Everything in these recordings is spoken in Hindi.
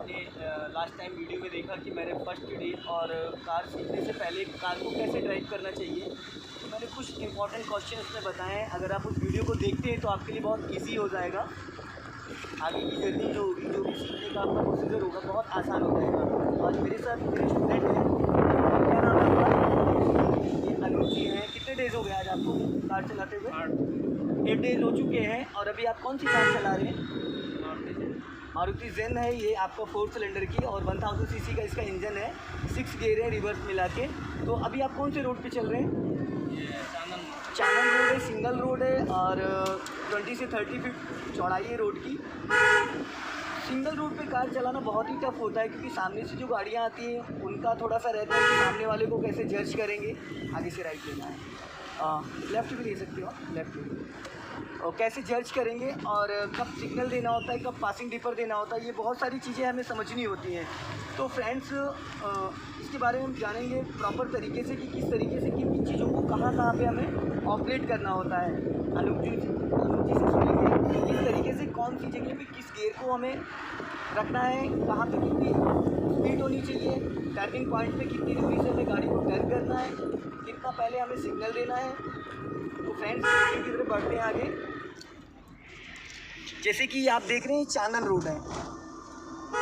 आपने लास्ट टाइम वीडियो में देखा कि मैंने फर्स्ट डे और कार सीखने से पहले कार को कैसे ड्राइव करना चाहिए, तो मैंने कुछ इंपॉर्टेंट क्वेश्चन उसमें बताए हैं। अगर आप उस वीडियो को देखते हैं तो आपके लिए बहुत ईजी हो जाएगा। आगे की जर्नी जो होगी, जो भी सीखने का आपका प्रोसीजर होगा, बहुत आसान हो जाएगा। आज मेरे साथ मेरे स्टूडेंट हैं, क्या नाम है आपका? ये अनु जी हैं। कितने डेज़ हो गए आज आपको कार चलाते हुए? 8 डेज़ हो चुके हैं। और अभी आप कौन सी कार चला रहे हैं? मारुति जेन है ये, आपका 4 सिलेंडर की और 1000 सीसी का इसका इंजन है। 6 गियर है रिवर्स मिला के। तो अभी आप कौन से रोड पे चल रहे हैं? ये चानन रोड है, सिंगल रोड है और 20 से 30 फीट चौड़ाई है रोड की। सिंगल रोड पे कार चलाना बहुत ही टफ होता है, क्योंकि सामने से जो गाड़ियाँ आती हैं उनका थोड़ा सा रहता है कि सामने वाले को कैसे जज करेंगे। आगे से राइट लेना है, लेफ़्ट भी ले सकते हो, लेफ़्ट भी। और कैसे जज करेंगे और कब सिग्नल देना होता है, कब पासिंग डिपर देना होता है, ये बहुत सारी चीज़ें हमें समझनी होती हैं। तो फ्रेंड्स, इसके बारे में हम जानेंगे प्रॉपर तरीके से कि किस तरीके से किन किन चीज़ों को कहाँ कहाँ पे हमें ऑपरेट करना होता है। अनूप जी से सुनेंगे कि किस तरीके से कौन सी जगह पे किस गियर को हमें रखना है, कहाँ पे कितनी स्पीड होनी चाहिए, टर्निंग पॉइंट पे कितनी दूरी से हमें गाड़ी को टर्न करना है, कितना पहले हमें सिग्नल देना है। तो फ्रेंड्स, धीरे धीरे बढ़ते हैं आगे। जैसे कि आप देख रहे हैं चानन रोड है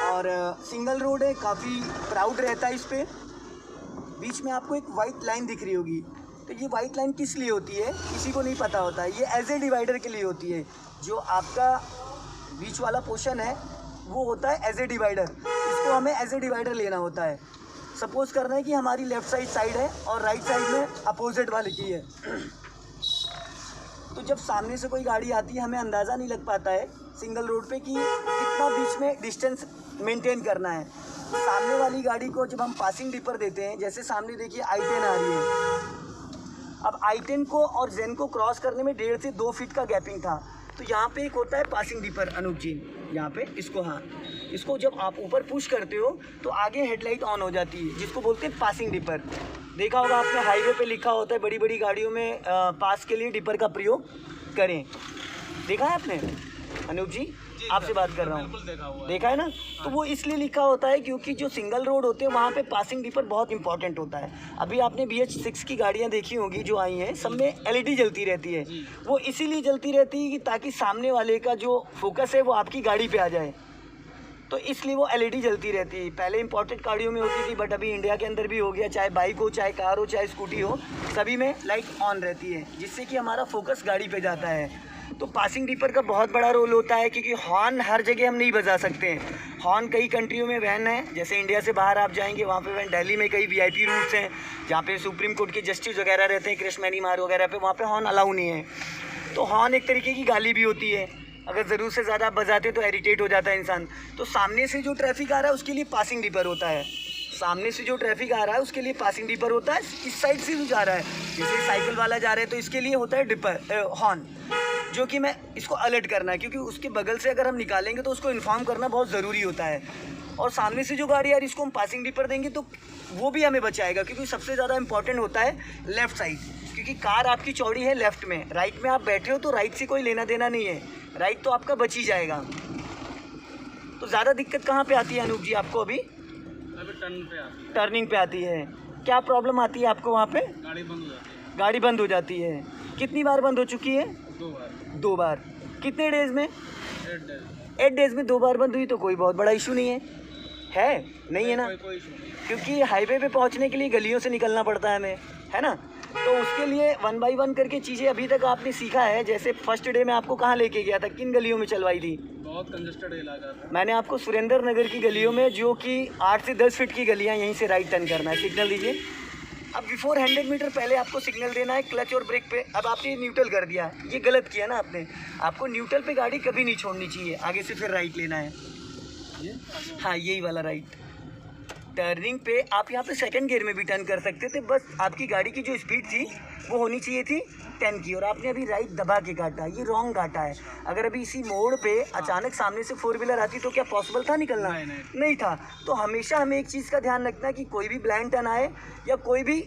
और सिंगल रोड है, काफ़ी प्राउड रहता है इस पर। बीच में आपको एक वाइट लाइन दिख रही होगी, तो ये वाइट लाइन किस लिए होती है किसी को नहीं पता होता है। ये एज ए डिवाइडर के लिए होती है। जो आपका बीच वाला पोर्शन है वो होता है एज ए डिवाइडर, इसको हमें एज ए डिवाइडर लेना होता है। सपोज़ करना है कि हमारी लेफ़्ट साइड है और राइट साइड में अपोजिट वाले की है। तो जब सामने से कोई गाड़ी आती है, हमें अंदाज़ा नहीं लग पाता है सिंगल रोड पे कि कितना बीच में डिस्टेंस मेंटेन करना है। सामने वाली गाड़ी को जब हम पासिंग डिपर देते हैं, जैसे सामने देखिए I10 आ रही है। अब I10 को और जेन को क्रॉस करने में 1.5 से 2 फीट का गैपिंग था। तो यहाँ पे एक होता है पासिंग डिपर अनूप जी, यहाँ पे इसको, हाँ, इसको जब आप ऊपर पुश करते हो तो आगे हेडलाइट ऑन हो जाती है, जिसको बोलते हैं पासिंग डिपर। देखा होगा आपने हाईवे पे लिखा होता है बड़ी बड़ी गाड़ियों में पास के लिए डिपर का प्रयोग करें। देखा है आपने अनूप जी? आपसे बात कर रहा हूँ, देखा है ना? तो वो इसलिए लिखा होता है क्योंकि जो सिंगल रोड होते हैं वहाँ पे पासिंग डिपर बहुत इंपॉर्टेंट होता है। अभी आपने BH6 की गाड़ियाँ देखी होंगी जो आई हैं, सब में LED जलती रहती है। वो इसीलिए जलती रहती है कि ताकि सामने वाले का जो फोकस है वो आपकी गाड़ी पे आ जाए, तो इसलिए वो LED जलती रहती है। पहले इंपोर्टेड गाड़ियों में होती थी, बट अभी इंडिया के अंदर भी हो गया, चाहे बाइक हो, चाहे कार हो, चाहे स्कूटी हो, सभी में लाइट ऑन रहती है, जिससे कि हमारा फोकस गाड़ी पे जाता है। तो पासिंग डिपर का बहुत बड़ा रोल होता है, क्योंकि हॉर्न हर जगह हम नहीं बजा सकते हैं। हॉर्न कई कंट्रियों में बैन है, जैसे इंडिया से बाहर आप जाएंगे वहाँ पे बैन। दिल्ली में कई VIP रूट्स हैं जहाँ पे सुप्रीम कोर्ट के जस्टिस वगैरह रहते हैं, कृष्णमणि मार्ग वगैरह पे, वहाँ पे हॉर्न अलाउ नहीं है। तो हॉर्न एक तरीके की गाली भी होती है, अगर ज़रूरत से ज़्यादा आप बजाते तो इरिटेट हो जाता है इंसान। तो सामने से जो ट्रैफिक आ रहा है उसके लिए पासिंग डिपर होता है। सामने से जो ट्रैफिक आ रहा है उसके लिए पासिंग डिपर होता है। इस साइड से जो जा रहा है, जैसे साइकिल वाला जा रहा है, तो इसके लिए होता है डिपर हॉर्न, जो कि मैं इसको अलर्ट करना है, क्योंकि उसके बगल से अगर हम निकालेंगे तो उसको इन्फॉर्म करना बहुत ज़रूरी होता है। और सामने से जो गाड़ी आ रही है इसको हम पासिंग डिपर देंगे तो वो भी हमें बचाएगा, क्योंकि सबसे ज़्यादा इंपॉर्टेंट होता है लेफ़्ट साइड, क्योंकि कार आपकी चौड़ी है लेफ़्ट में, राइट में आप बैठे हो तो राइट से कोई लेना देना नहीं है, राइट तो आपका बच ही जाएगा। तो ज़्यादा दिक्कत कहाँ पे आती है अनूप जी आपको? अभी टर्निंग पे आती है। क्या प्रॉब्लम आती है आपको वहाँ पे? गाड़ी बंद हो जाती है। गाड़ी बंद हो जाती है। कितनी बार बंद हो चुकी है? 2 बार। कितने डेज़ में? 8 डेज़ में 2 बार बंद हुई, तो कोई बहुत बड़ा इशू नहीं है नहीं है ना? कोई इशू नहीं। क्योंकि हाईवे पे पहुंचने के लिए गलियों से निकलना पड़ता है हमें, है ना? तो उसके लिए 1 बाय 1 करके चीज़ें अभी तक आपने सीखा है। जैसे फर्स्ट डे में आपको कहाँ लेके गया था, किन गलियों में चलवाई थी? बहुत कंजस्टेड इलाका था। मैंने आपको सुरेंद्र नगर की गलियों में, जो कि 8 से 10 फीट की गलियाँ, यहीं से राइट टर्न करना है। सिग्नल दीजिए। अब बिफोर 100 मीटर पहले आपको सिग्नल देना है क्लच और ब्रेक पे। अब आपने न्यूट्रल कर दिया, ये गलत किया ना आपने। आपको न्यूट्रल पे गाड़ी कभी नहीं छोड़नी चाहिए, आगे से फिर राइट लेना है। हाँ, यही वाला राइट। टर्निंग पे आप यहाँ पे सेकंड गियर में भी टर्न कर सकते थे, बस आपकी गाड़ी की जो स्पीड थी वो होनी चाहिए थी 10 की, और आपने अभी राइट दबा के काटा, ये रॉन्ग काटा है। अगर अभी इसी मोड़ पे अचानक सामने से 4 व्हीलर आती तो क्या पॉसिबल था निकलना? नहीं था। तो हमेशा हमें एक चीज़ का ध्यान रखना है कि कोई भी ब्लाइंड टर्न आए या कोई भी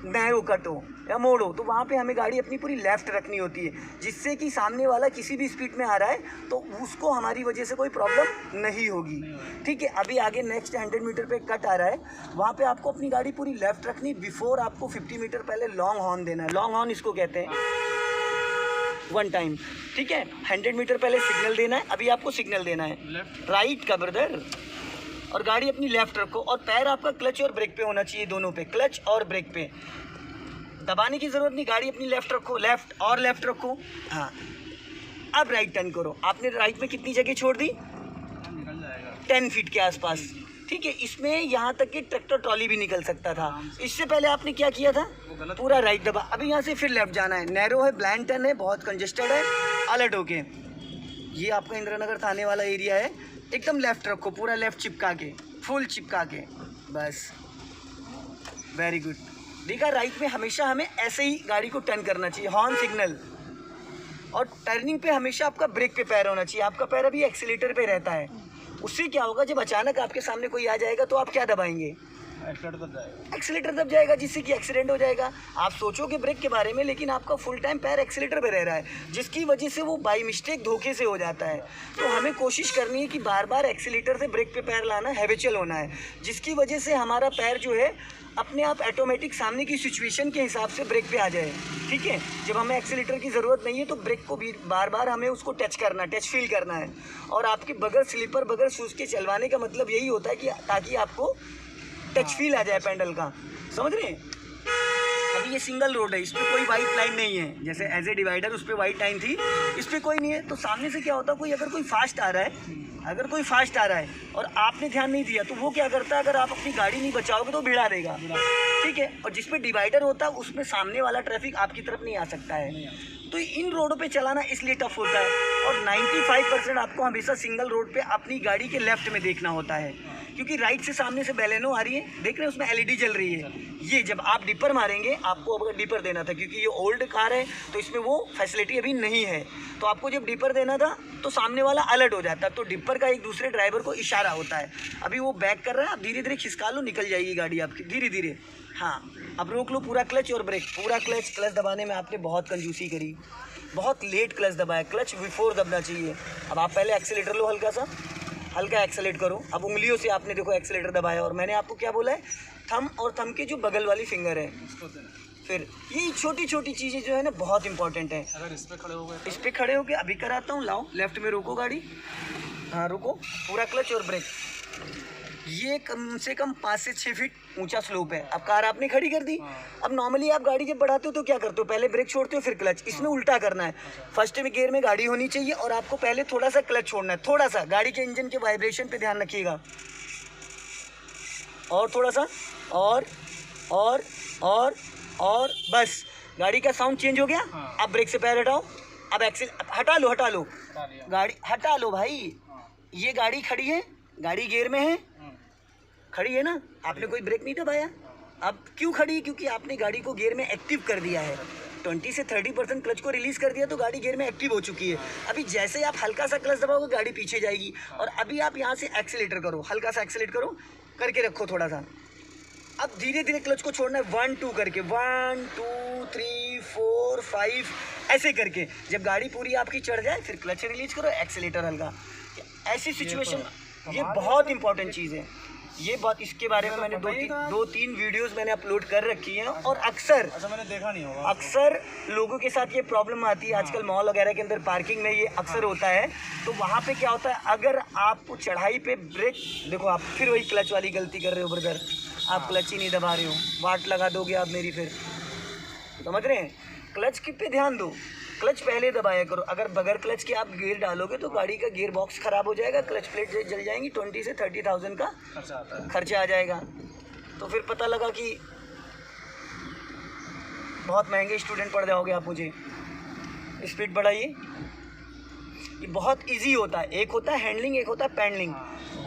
नैरो कट हो या मोड़ हो, तो वहाँ पे हमें गाड़ी अपनी पूरी लेफ्ट रखनी होती है, जिससे कि सामने वाला किसी भी स्पीड में आ रहा है तो उसको हमारी वजह से कोई प्रॉब्लम नहीं होगी। ठीक है, अभी आगे नेक्स्ट 100 मीटर पे कट आ रहा है, वहाँ पे आपको अपनी गाड़ी पूरी लेफ्ट रखनी। बिफोर आपको 50 मीटर पहले लॉन्ग हॉर्न देना है, लॉन्ग हॉर्न इसको कहते हैं, 1 टाइम। ठीक है, 100 मीटर पहले सिग्नल देना है, अभी आपको सिग्नल देना है राइट का ब्रदर, और गाड़ी अपनी लेफ्ट रखो, और पैर आपका क्लच और ब्रेक पे होना चाहिए, दोनों पे, क्लच और ब्रेक पे। दबाने की ज़रूरत नहीं, गाड़ी अपनी लेफ्ट रखो, लेफ्ट और लेफ्ट रखो। हाँ, अब राइट टर्न करो। आपने राइट में कितनी जगह छोड़ दी? निकल जाएगा 10 फीट के आसपास। ठीक है, इसमें यहाँ तक कि ट्रैक्टर ट्रॉली भी निकल सकता था। इससे पहले आपने क्या किया था? पूरा राइट दबा। अभी यहाँ से फिर लेफ्ट जाना है, नैरो है, ब्लाइंड टर्न है, बहुत कंजेस्टेड है, अलर्ट होके। ये आपका इंदिरा नगर थाने वाला एरिया है, एकदम लेफ्ट रखो, पूरा लेफ्ट चिपका के, फुल चिपका के, बस, वेरी गुड। देखा, राइट में हमेशा हमें ऐसे ही गाड़ी को टर्न करना चाहिए, हॉर्न सिग्नल, और टर्निंग पे हमेशा आपका ब्रेक पे पैर होना चाहिए। आपका पैर अभी एक्सीलेटर पे रहता है, उससे क्या होगा, जब अचानक आपके सामने कोई आ जाएगा तो आप क्या दबाएंगे? एक्सीलेटर दब जाएगा, जिससे कि एक्सीडेंट हो जाएगा। आप सोचोगे ब्रेक के बारे में, लेकिन आपका फुल टाइम पैर एक्सीलेटर पे रह रहा है, जिसकी वजह से वो बाई मिस्टेक धोखे से हो जाता है। तो हमें कोशिश करनी है कि बार बार एक्सीलेटर से ब्रेक पे पैर लाना, हैबिचुअल होना है, जिसकी वजह से हमारा पैर जो है अपने आप ऑटोमेटिक सामने की सिचुएशन के हिसाब से ब्रेक पे आ जाए। ठीक है, जब हमें एक्सीलेटर की ज़रूरत नहीं है तो ब्रेक को भी बार बार हमें उसको टच करना, टच फील करना है। और आपके बगैर स्लीपर, बगैर शूज़ के चलवाने का मतलब यही होता है कि ताकि आपको टच फील आ जाए पैडल का, समझ रहे हैं? अभी ये सिंगल रोड है, इस पर कोई वाइट लाइन नहीं है, जैसे एज ए डिवाइडर उस पर वाइट लाइन थी, इस पर कोई नहीं है। तो सामने से क्या होता है, अगर कोई फास्ट आ रहा है, अगर कोई फास्ट आ रहा है और आपने ध्यान नहीं दिया, तो वो क्या करता है, अगर आप अपनी गाड़ी नहीं बचाओगे तो भिड़ा देगा। ठीक है, और जिसमें डिवाइडर होता है उसमें सामने वाला ट्रैफिक आपकी तरफ नहीं आ सकता है। तो इन रोडों पे चलाना इसलिए टफ होता है। और 95% आपको हमेशा सिंगल रोड पे अपनी गाड़ी के लेफ्ट में देखना होता है, क्योंकि राइट से सामने से बेलेनो आ रही है, देख रहे हैं, उसमें एलईडी जल रही है। ये जब आप डिपर मारेंगे, आपको अगर डिपर देना था, क्योंकि ये ओल्ड कार है तो इसमें वो फैसिलिटी अभी नहीं है, तो आपको जब डिपर देना था तो सामने वाला अलर्ट हो जाता है, तो डिपर का एक दूसरे ड्राइवर को इशारा होता है। अभी वो बैक कर रहा है, आप धीरे धीरे खिसका लो, निकल जाएगी गाड़ी आपकी धीरे धीरे। हाँ, अब रोक लो, पूरा क्लच और ब्रेक, पूरा क्लच। क्लच दबाने में आपने बहुत कंजूसी करी, बहुत लेट क्लच दबाया, क्लच बिफोर दबना चाहिए। अब आप पहले एक्सीलेटर लो, हल्का एक्सेलेट करो। अब उंगलियों से आपने देखो एक्सेलेटर दबाया, और मैंने आपको क्या बोला है, थंब और थंब के जो बगल वाली फिंगर है, फिर ये छोटी छोटी चीज़ें जो है ना बहुत इंपॉर्टेंट है। अगर इस पे खड़े हो गए, इस पे खड़े हो गए, अभी कराता हूँ, लाओ लेफ्ट में रोको गाड़ी, हाँ रुको, पूरा क्लच और ब्रेक। ये कम से कम 5 से 6 फीट ऊंचा स्लोप है। अब कार आपने खड़ी कर दी। अब नॉर्मली आप गाड़ी जब बढ़ाते हो तो क्या करते हो, पहले ब्रेक छोड़ते हो फिर क्लच। इसमें उल्टा करना है, फर्स्ट में गियर में गाड़ी होनी चाहिए और आपको पहले थोड़ा सा क्लच छोड़ना है, थोड़ा सा गाड़ी के इंजन के वाइब्रेशन पे ध्यान रखिएगा, और थोड़ा सा, और बस, गाड़ी का साउंड चेंज हो गया। अब ब्रेक से पैर हटाओ, अब एक्सेल हटा लो, गाड़ी हटा लो भाई। ये गाड़ी खड़ी है, गाड़ी गियर में है, खड़ी है ना, आपने कोई ब्रेक नहीं दबाया। अब क्यों खड़ी, क्योंकि आपने गाड़ी को गियर में एक्टिव कर दिया है, 20 से 30% क्लच को रिलीज कर दिया, तो गाड़ी गियर में एक्टिव हो चुकी है। अभी जैसे ही आप हल्का सा क्लच दबाओगे गाड़ी पीछे जाएगी, और अभी आप यहाँ से एक्सीलेटर करो, हल्का सा एक्सीलेट करो, करके रखो थोड़ा सा। अब धीरे धीरे क्लच को छोड़ना है, 1 2 करके, 1 2 3 4 5 ऐसे करके। जब गाड़ी पूरी आपकी चढ़ जाए फिर क्लच रिलीज करो, एक्सीलेटर हल्का। ऐसी सिचुएशन, ये बहुत इंपॉर्टेंट चीज़ है। ये बात, इसके बारे में मैंने 2-3 वीडियोस मैंने अपलोड कर रखी हैं, और अक्सर, अच्छा मैंने देखा नहीं होगा, अक्सर लोगों के साथ ये प्रॉब्लम आती है। आजकल मॉल वगैरह के अंदर पार्किंग में ये अक्सर होता है। तो वहाँ पे क्या होता है, अगर आप चढ़ाई पे ब्रेक, देखो आप फिर वही क्लच वाली गलती कर रहे हो ब्रदर, आप क्लच ही नहीं दबा रहे हो, वाट लगा दोगे आप मेरी, फिर समझ रहे हैं। क्लच की पे ध्यान दो, क्लच पहले दबाया करो। अगर बगैर क्लच के आप गियर डालोगे तो गाड़ी का गियर बॉक्स ख़राब हो जाएगा, क्लच प्लेट जल जाएंगी, 20 से 30,000 का खर्चा आ जाएगा। तो फिर पता लगा कि बहुत महंगे स्टूडेंट पड़ जाओगे आप मुझे। स्पीड बढ़ाइए, ये बहुत इजी होता है। एक होता है हैंडलिंग, एक होता है पैडलिंग।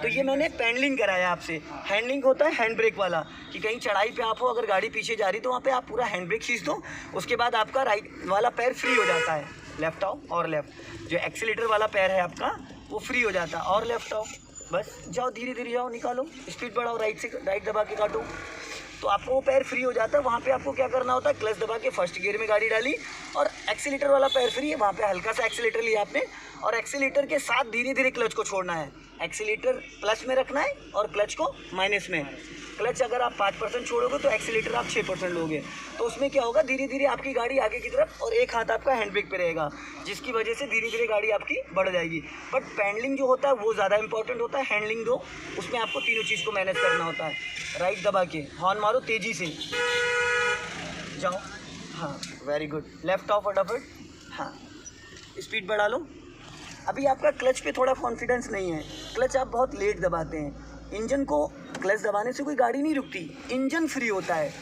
तो ये मैंने पैडलिंग कराया आपसे। हैंडलिंग होता है हैंड ब्रेक वाला, कि कहीं चढ़ाई पे आप हो, अगर गाड़ी पीछे जा रही तो वहाँ पे आप पूरा हैंड ब्रेक खींच दो, उसके बाद आपका राइट वाला पैर फ्री हो जाता है, लेफ्ट आओ और लेफ्ट। जो एक्सीलेटर वाला पैर है आपका वो फ्री हो जाता है, और लेफ्ट आओ, बस जाओ, धीरे धीरे जाओ, निकालो, स्पीड बढ़ाओ, राइट से राइट दबा के काटो, तो आपको वो पैर फ्री हो जाता है। वहाँ पे आपको क्या करना होता है, क्लच दबा के फर्स्ट गियर में गाड़ी डाली और एक्सीलेटर वाला पैर फ्री है, वहाँ पे हल्का सा एक्सीलेटर लिया आपने और एक्सीलेटर के साथ धीरे धीरे क्लच को छोड़ना है। एक्सीलेटर प्लस में रखना है और क्लच को माइनस में। क्लच अगर आप 5% छोड़ोगे तो एक्सीलेटर आप 6% लोगे, तो उसमें क्या होगा, धीरे धीरे आपकी गाड़ी आगे की तरफ और एक हाथ आपका हैंड ब्रेक पे रहेगा, जिसकी वजह से धीरे धीरे गाड़ी आपकी बढ़ जाएगी। बट पैडलिंग जो होता है वो ज़्यादा इंपॉर्टेंट होता है। हैंडलिंग दो, उसमें आपको तीनों चीज़ को मैनेज करना होता है। राइट दबा के हॉर्न मारो, तेज़ी से जाओ, हाँ वेरी गुड। लेफ्ट ऑफ फटाफट, हाँ स्पीड बढ़ा लो। अभी आपका क्लच पे थोड़ा कॉन्फिडेंस नहीं है, क्लच आप बहुत लेट दबाते हैं। इंजन को क्लच दबाने से कोई गाड़ी नहीं रुकती, इंजन फ्री होता है।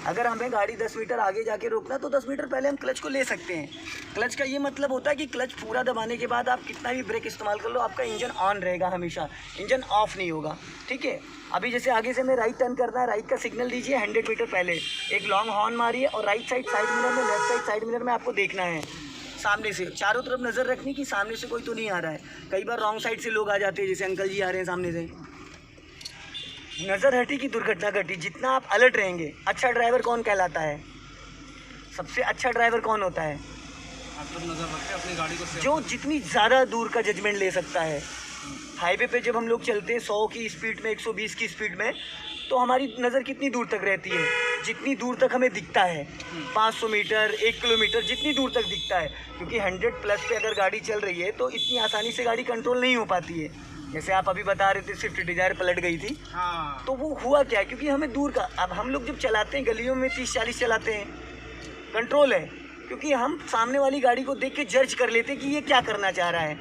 अगर हमें गाड़ी 10 मीटर आगे जाके रोकना तो 10 मीटर पहले हम क्लच को ले सकते हैं। क्लच का ये मतलब होता है कि क्लच पूरा दबाने के बाद आप कितना भी ब्रेक इस्तेमाल कर लो, आपका इंजन ऑन रहेगा हमेशा, इंजन ऑफ नहीं होगा। ठीक है, अभी जैसे आगे से मैं राइट टर्न करना है, राइट का सिग्नल दीजिए 100 मीटर पहले, एक लॉन्ग हॉर्न मारिए और राइट साइड मिरर में, लेफ्ट साइड मिरर में आपको देखना है सामने से, चारों तरफ नज़र रखनी कि सामने से कोई तो नहीं आ रहा है। कई बार रॉन्ग साइड से लोग आ जाते हैं, जैसे अंकल जी आ रहे हैं सामने से, नज़र हटी की दुर्घटना घटी। जितना आप अलर्ट रहेंगे, अच्छा ड्राइवर कौन कहलाता है, सबसे अच्छा ड्राइवर कौन होता है, आप तो नजर रखते हैं अपनी गाड़ी को, जो जितनी ज़्यादा दूर का जजमेंट ले सकता है। हाईवे पे जब हम लोग चलते हैं 100 की स्पीड में, 120 की स्पीड में, तो हमारी नज़र कितनी दूर तक रहती है, जितनी दूर तक हमें दिखता है, 500 मीटर 1 किलोमीटर, जितनी दूर तक दिखता है। क्योंकि 100+ पे अगर गाड़ी चल रही है तो इतनी आसानी से गाड़ी कंट्रोल नहीं हो पाती है। जैसे आप अभी बता रहे थे स्विफ्ट डिजायर पलट गई थी, हाँ। तो वो हुआ क्या, क्योंकि हमें दूर का, अब हम लोग जब चलाते हैं गलियों में 30-40 चलाते हैं, कंट्रोल है, क्योंकि हम सामने वाली गाड़ी को देख के जज कर लेते हैं कि ये क्या करना चाह रहा है,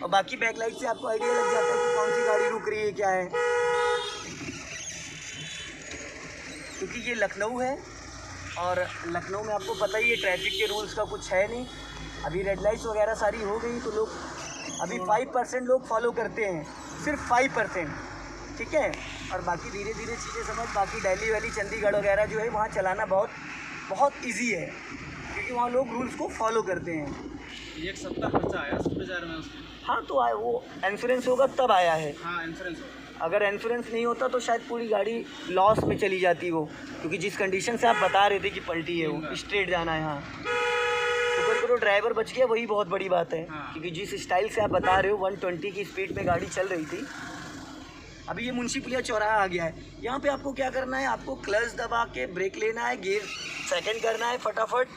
और बाकी बैकलाइट से आपको आइडिया लग जाता है कि कौन सी गाड़ी रुक रही है, क्या है। क्योंकि ये लखनऊ है और लखनऊ में आपको पता ही है ट्रैफिक के रूल्स का कुछ है नहीं। अभी रेड लाइट्स वगैरह सारी हो गई तो लोग अभी 5% लोग फॉलो करते हैं, सिर्फ 5%। ठीक है, और बाकी धीरे धीरे चीज़ें समझ, बाकी दिल्ली वैली चंडीगढ़ वगैरह जो है वहाँ चलाना बहुत बहुत ईजी है, क्योंकि वहाँ लोग रूल्स को फॉलो करते हैं। ये एक 70 खर्चा आया स्विफ्ट डिजायर में उसके। हाँ, तो आए, वो इंश्योरेंस होगा तब आया है। हाँ, इंश्योरेंस होगा। अगर इंश्योरेंस नहीं होता तो शायद पूरी गाड़ी लॉस में चली जाती वो, क्योंकि जिस कंडीशन से आप बता रहे थे कि पलटी है, वो स्ट्रेट जाना है। हाँ, शुक्र करो ड्राइवर बच गया, वही बहुत बड़ी बात है। हाँ। क्योंकि जिस स्टाइल से आप बता रहे हो 120 की स्पीड में गाड़ी चल रही थी। अभी ये मुंशी पुलिया चौराहा आ गया है, यहाँ पे आपको क्या करना है, आपको क्लच दबा के ब्रेक लेना है, गियर सेकंड करना है फटाफट,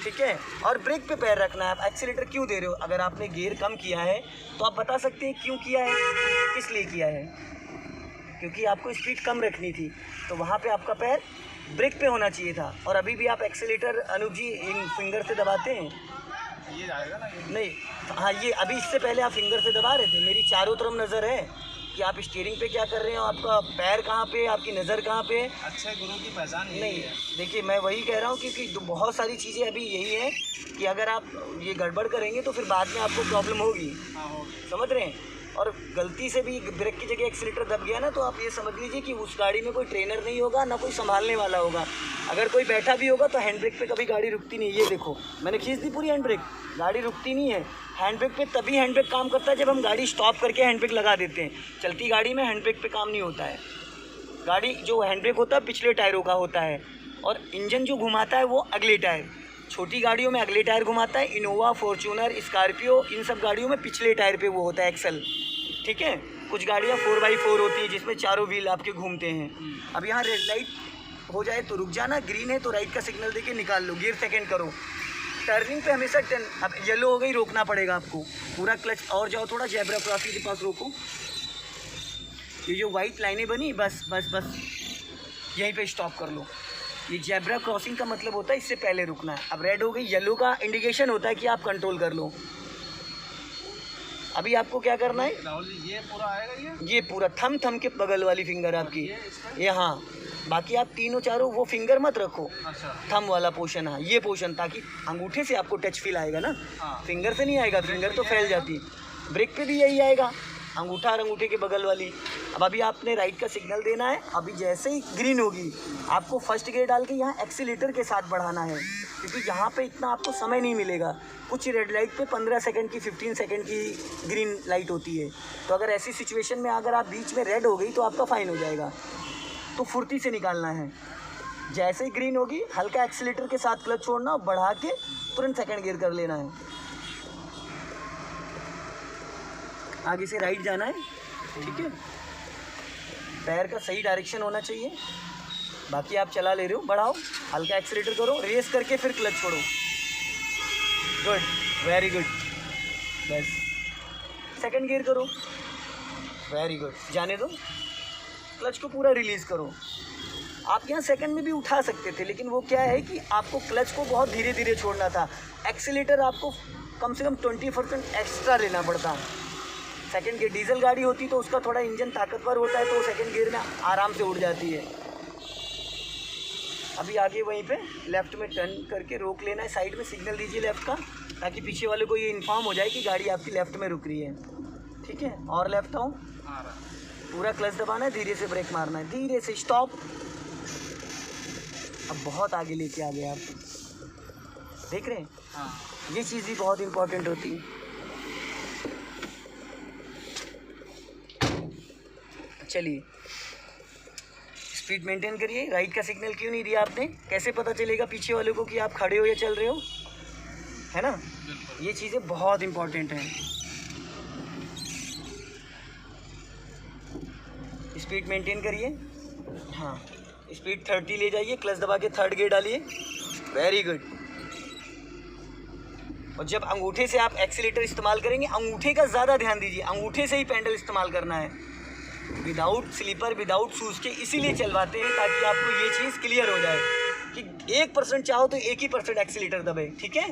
ठीक है, और ब्रेक पे पैर रखना है। आप एक्सीलेटर क्यों दे रहे हो, अगर आपने गियर कम किया है तो आप बता सकते हैं क्यों किया है, किस लिए किया है, क्योंकि आपको स्पीड कम रखनी थी, तो वहाँ पे आपका पैर ब्रेक पे होना चाहिए था। और अभी भी आप accelerator Anoop ji in finger से दबाते हैं, ये जाएगा ना ये? नहीं, हाँ ये अभी इससे पहले आप फिंगर से दबा रहे थे। मेरी चारों तरफ नज़र है कि आप स्टीयरिंग पे क्या कर रहे हो, आपका पैर कहाँ पे, आपकी नज़र कहाँ पे। अच्छे गुरु की पहचान यही नहीं, है। देखिए मैं वही कह रहा हूँ, क्योंकि बहुत सारी चीज़ें अभी यही है कि अगर आप ये गड़बड़ करेंगे तो फिर बाद में आपको प्रॉब्लम होगी, हाँ, होगी। समझ रहे हैं। और गलती से भी ब्रेक की जगह एक्सीलेटर दब गया ना, तो आप ये समझ लीजिए कि उस गाड़ी में कोई ट्रेनर नहीं होगा, ना कोई संभालने वाला होगा। अगर कोई बैठा भी होगा तो हैंड ब्रेक पे कभी गाड़ी रुकती नहीं। ये देखो मैंने खींच दी पूरी हैंड ब्रेक, गाड़ी रुकती नहीं है। हैंड ब्रेक पे तभी हैंड ब्रेक काम करता है जब हम गाड़ी स्टॉप करके हैंड ब्रेक लगा देते हैं। चलती गाड़ी में हैंड ब्रेक पे काम नहीं होता है। गाड़ी जो हैंड ब्रेक होता है पिछले टायरों का होता है, और इंजन जो घुमाता है वो अगले टायर। छोटी गाड़ियों में अगले टायर घुमाता है, इनोवा, फॉर्च्यूनर, स्कॉर्पियो, इन सब गाड़ियों में पिछले टायर पे वो होता है एक्सल। ठीक है, कुछ गाड़ियाँ 4x4 होती है जिसमें चारों व्हील आपके घूमते हैं। अब यहाँ रेड लाइट हो जाए तो रुक जाना, ग्रीन है तो राइट का सिग्नल देके निकाल लो, गियर सेकंड करो। टर्निंग पे हमेशा अब येलो हो गई, रोकना पड़ेगा आपको पूरा क्लच, और जाओ थोड़ा जेब्रा क्रॉसिंग के पास रोको। ये जो वाइट लाइनें बनी, बस बस बस यहीं पे स्टॉप कर लो। ये जेब्रा क्रॉसिंग का मतलब होता है इससे पहले रुकना है। अब रेड हो गई, येलो का इंडिकेशन होता है कि आप कंट्रोल कर लो। अभी आपको क्या करना है, राहुल जी ये पूरा आएगा, ये पूरा थम के बगल वाली फिंगर आपकी ये, हाँ, बाकी आप तीनों चारों वो फिंगर मत रखो, अच्छा, थम वाला पोर्शन, हाँ ये पोर्शन, ताकि अंगूठे से आपको टच फील आएगा ना। हाँ। फिंगर से नहीं आएगा, फिंगर तो फैल जाती। ब्रेक पे भी यही आएगा, अंगूठा और अंगूठे के बगल वाली। अब अभी आपने राइट का सिग्नल देना है। अभी जैसे ही ग्रीन होगी आपको फर्स्ट गियर डाल के यहाँ एक्सीलेटर के साथ बढ़ाना है, क्योंकि यहाँ पे इतना आपको समय नहीं मिलेगा। कुछ रेड लाइट पे 15 सेकंड की, 15 सेकंड की ग्रीन लाइट होती है। तो अगर ऐसी सिचुएशन में अगर आप बीच में रेड हो गई तो आपका फाइन हो जाएगा। तो फुर्ती से निकालना है। जैसे ही ग्रीन होगी हल्का एक्सीलेटर के साथ क्लच छोड़ना, बढ़ा के तुरंत सेकंड गियर कर लेना है। आगे से राइट जाना है, ठीक है। पैर का सही डायरेक्शन होना चाहिए। बाकी आप चला ले रहे हो, बढ़ाओ, हल्का एक्सीलेटर करो, रेस करके फिर क्लच छोड़ो। Good, very good. बस सेकंड गियर करो, वेरी गुड। जाने दो, क्लच को पूरा रिलीज़ करो। आप यहाँ सेकंड में भी उठा सकते थे, लेकिन वो क्या है कि आपको क्लच को बहुत धीरे धीरे छोड़ना था। एक्सीलेटर आपको कम से कम 20% एक्स्ट्रा लेना पड़ता। सेकंड गियर डीजल गाड़ी होती तो उसका थोड़ा इंजन ताकतवर होता है, तो सेकंड गियर में आराम से उड़ जाती है। अभी आगे वहीं पे लेफ़्ट में टर्न करके रोक लेना है, साइड में सिग्नल दीजिए लेफ़्ट का, ताकि पीछे वाले को ये इन्फॉर्म हो जाए कि गाड़ी आपकी लेफ़्ट में रुक रही है, ठीक है। और लेफ़्ट आओ, पूरा क्लच दबाना है, धीरे से ब्रेक मारना है, धीरे से स्टॉप। अब बहुत आगे लेके आ गए आप, देख रहे हैं। ये चीज़ भी बहुत इम्पोर्टेंट होती है। चलिए, स्पीड मेंटेन करिए। राइट का सिग्नल क्यों नहीं दिया आपने? कैसे पता चलेगा पीछे वाले को कि आप खड़े हो या चल रहे हो, है ना। ये चीज़ें बहुत इम्पोर्टेंट हैं। स्पीड मेंटेन करिए। हाँ, स्पीड 30 ले जाइए, क्लच दबा के थर्ड गियर डालिए, वेरी गुड। और जब अंगूठे से आप एक्सीलेटर इस्तेमाल करेंगे, अंगूठे का ज़्यादा ध्यान दीजिए, अंगूठे से ही पैडल इस्तेमाल करना है। विदाउट स्लीपर, विदाउट शूज़ के इसीलिए चलवाते हैं ताकि आपको ये चीज़ क्लियर हो जाए कि 1% चाहो तो 1% एक्सीलेटर दबे, ठीक है।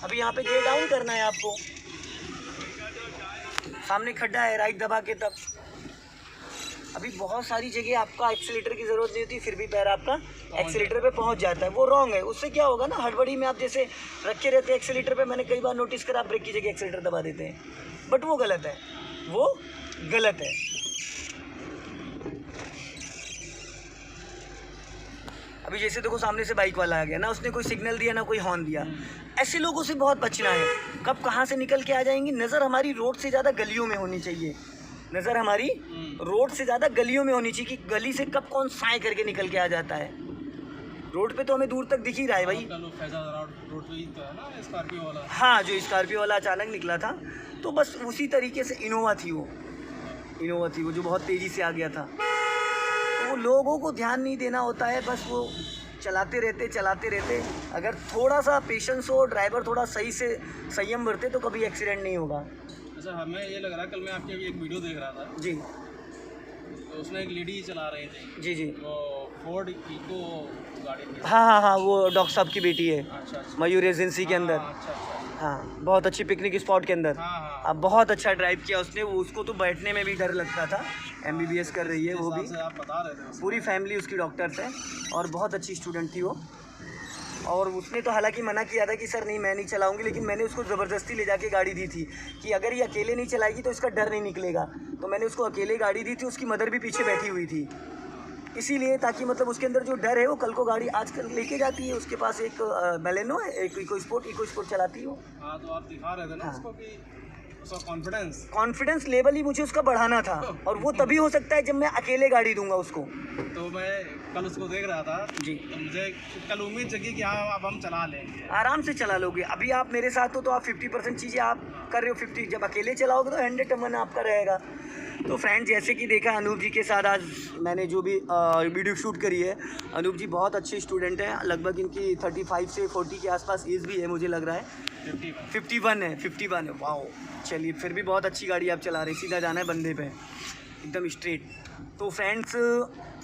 अभी यहाँ पे गियर डाउन करना है आपको, सामने खड्डा है, राइट दबा के तब। अभी बहुत सारी जगह आपका एक्सीलेटर की ज़रूरत नहीं होती, फिर भी पैर आपका एक्सीलेटर पे पहुंच जाता है, वो रॉन्ग है। उससे क्या होगा ना, हड़बड़ी में आप जैसे रखे रहते हैं एक्सीलेटर पे, मैंने कई बार नोटिस करा, आप ब्रेक की जगह एक्सीलेटर दबा देते हैं, बट वो गलत है, वो गलत है। अभी जैसे देखो सामने से बाइक वाला आ गया ना, उसने कोई सिग्नल दिया ना कोई हॉर्न दिया, ऐसे लोगों से बहुत बचना है। कब कहाँ से निकल के आ जाएंगे। नज़र हमारी रोड से ज़्यादा गलियों में होनी चाहिए, नज़र हमारी रोड से ज़्यादा गलियों में होनी चाहिए कि गली से कब कौन साए करके निकल के आ जाता है। रोड पे तो हमें दूर तक दिख ही रहा है भाई। रोड पे ही तो है ना स्कॉर्पियो वाला। हाँ, जो स्कॉर्पियो वाला अचानक निकला था, तो बस उसी तरीके से इनोवा थी वो जो बहुत तेज़ी से आ गया था। तो वो लोगों को ध्यान नहीं देना होता है, बस वो चलाते रहते। अगर थोड़ा सा पेशेंस हो, ड्राइवर थोड़ा सही से संयम बरते, तो कभी एक्सीडेंट नहीं होगा। अच्छा, हमें ये लग रहा है, कल मैं आपकी एक वीडियो देख रहा था जी, तो उसमें एक लेडी चला रही थी जी, वो फोर्ड इको गाड़ी थी। हाँ, वो डॉक्टर साहब की बेटी है। अच्छा, मयूर एजेंसी के अंदर। अच्छा। हाँ, बहुत अच्छी पिकनिक स्पॉट के अंदर। हाँ। अब बहुत अच्छा ड्राइव किया उसने। वो उसको तो बैठने में भी डर लगता था। MBBS कर रही है वो भी, आप बता रहे थे पूरी फैमिली उसकी डॉक्टर्स है, और बहुत अच्छी स्टूडेंट थी वो। और उसने तो हालांकि मना किया था कि सर नहीं, मैं नहीं चलाऊंगी, लेकिन मैंने उसको ज़बरदस्ती ले जाके गाड़ी दी थी कि अगर ये अकेले नहीं चलाएगी तो इसका डर नहीं निकलेगा। तो मैंने उसको अकेले गाड़ी दी थी, उसकी मदर भी पीछे बैठी हुई थी, इसीलिए ताकि मतलब उसके अंदर जो डर है वो कल को गाड़ी आजकल लेके जाती है। उसके पास एक बेलेनो है, एक इको स्पोर्ट चलाती है वो। हाँ, तो आप दिखा रहे थे ना उसको कि उसका कॉन्फिडेंस लेवल ही मुझे उसका बढ़ाना था, और वो तभी हो सकता है जब मैं अकेले गाड़ी दूंगा उसको। तो मैं कल उसको देख रहा था जी, तो मुझे कल उम्मीद जगी कि हाँ अब हम चला लेंगे। आराम से चला लोगे। अभी आप मेरे साथ हो तो आप 50% चीज़ें आप कर रहे हो, 50 जब अकेले चलाओगे तो 100% आपका रहेगा। तो फ्रेंड्स, जैसे कि देखा अनूप जी के साथ आज मैंने जो भी वीडियो शूट करी है, अनूप जी बहुत अच्छे स्टूडेंट हैं। लगभग इनकी 35 से 40 के आसपास एज भी है, मुझे लग रहा है 51 है। वाओ, चलिए, फिर भी बहुत अच्छी गाड़ी आप चला रहे हैं। सीधा जाना है बंदे पे, एकदम स्ट्रेट। तो फ्रेंड्स,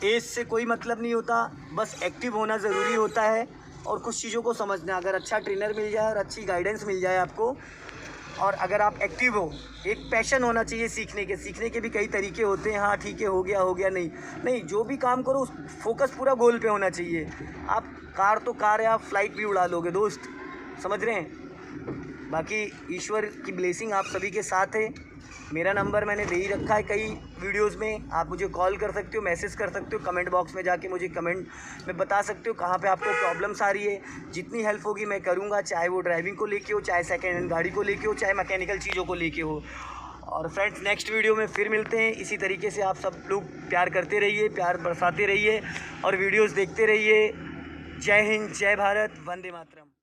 एज से कोई मतलब नहीं होता, बस एक्टिव होना ज़रूरी होता है और कुछ चीज़ों को समझना। अगर अच्छा ट्रेनर मिल जाए और अच्छी गाइडेंस मिल जाए आपको, और अगर आप एक्टिव हो, एक पैशन होना चाहिए सीखने के भी कई तरीके होते हैं। हाँ ठीक है, हो गया नहीं, जो भी काम करो फोकस पूरा गोल पे होना चाहिए। आप कार तो कार है, आप फ्लाइट भी उड़ा लोगे दोस्त, समझ रहे हैं। बाकी ईश्वर की ब्लेसिंग आप सभी के साथ है। मेरा नंबर मैंने दे ही रखा है कई वीडियोस में, आप मुझे कॉल कर सकते हो, मैसेज कर सकते हो, कमेंट बॉक्स में जाके मुझे कमेंट में बता सकते हो कहाँ पे आपको प्रॉब्लम्स आ रही है। जितनी हेल्प होगी मैं करूँगा, चाहे वो ड्राइविंग को लेके हो, चाहे सेकेंड हैंड गाड़ी को लेके हो, चाहे मैकेनिकल चीज़ों को लेके हो। और फ्रेंड्स नेक्स्ट वीडियो में फिर मिलते हैं। इसी तरीके से आप सब लोग प्यार करते रहिए, प्यार बरसाते रहिए और वीडियोस देखते रहिए। जय हिंद, जय भारत, वंदे मातरम।